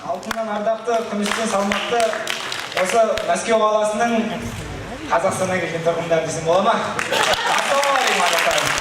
алтыннан ардақты, күмістен салмақты осы Мәскеу қаласының Қазақстаннан келген тұрғындар десем бола ма? Ассалаумағалейкум.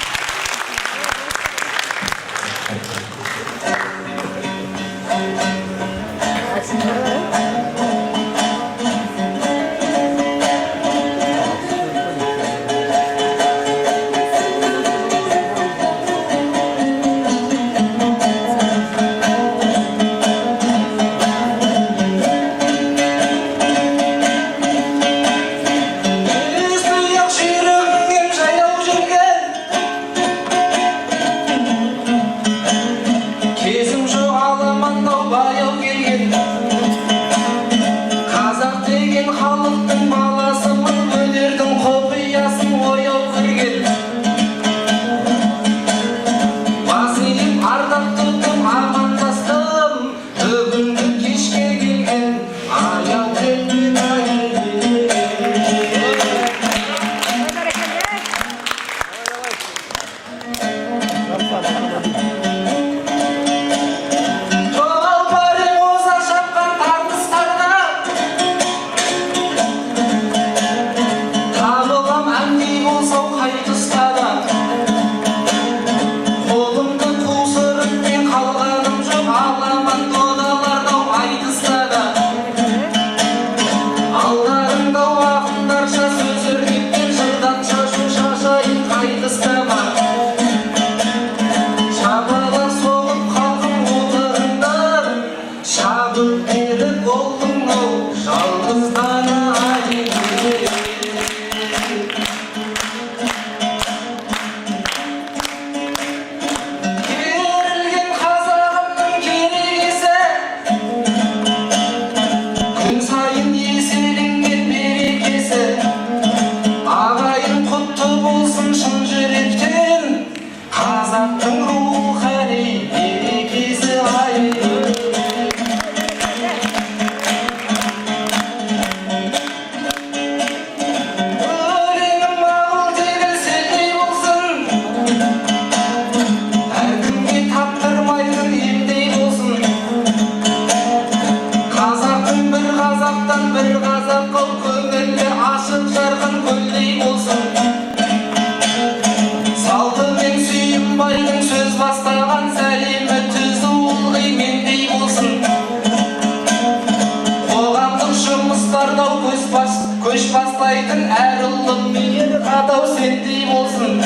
Көш бастайтын әр ұлым мейір қадау сендей болсын.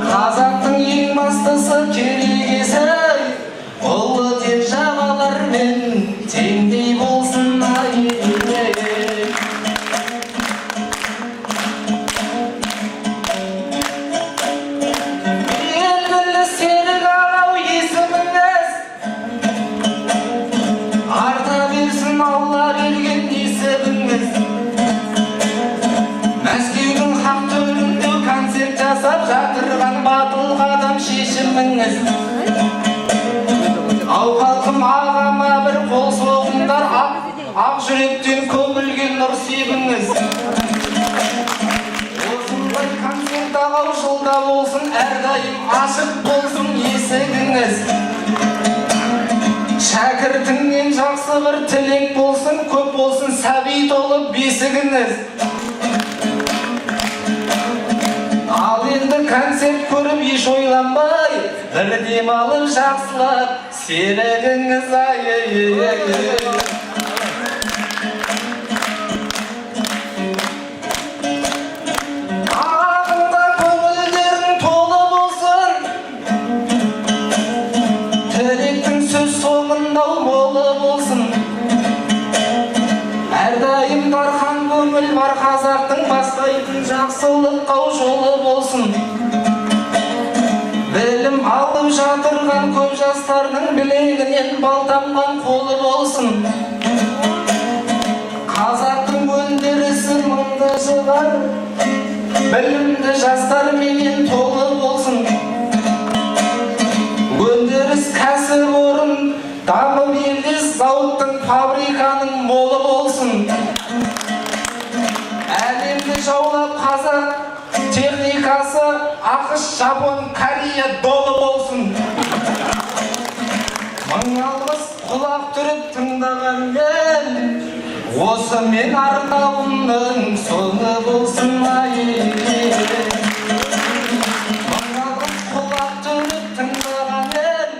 Қазақтың ең бастысы керегесі, ұлы державалармен теңдей болсын. Белгілі серік ағау есіміңіз, арта берсін Алла берген несібіңіз. Мәскеудің хақ төрінде концерт жасап жатырған батыл қадам шешіміңіз. Ау халқым ағама бір қол соғыңдар, ақ жүректен көмілген нұр себіңіз. Осындай концерт ағау жылда болсын, әрдайым ашық болсын есігіңіз. Шәкіртіңнен жақсы бір тілек болсын, көп болсын сәби толып бесігіңіз. Ал енді концерт көріп еш ойланбай, бір демалып жақсылап серігіңіз. Ағында көңілдерің толы болсын, тілектің сөз соңында молы болсын. Әрдайым дархан көңіл бар қазақтың, бастайтын жақсылыққа жолы болсын. Білім алып жатырған көп жастардың білегінен балтамған қолы болсын. Қазақтың өндірісі мыңды жылдар, білімді жастар менен толы болсын. Өндіріс кәсіпорын дамып елде, зауыттың фабриканың молы болсын. Әлемді жаулап қазақ техникасы, ақш, Жапон, Корея долы болсын. Маңалғыз құлақ түріп тыңдаған мен, осы мен арнауымның соңы болсын ай. Маңалғыз құлақ түріп тыңдаған мен,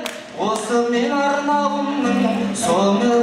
осы мен арнауымның соңы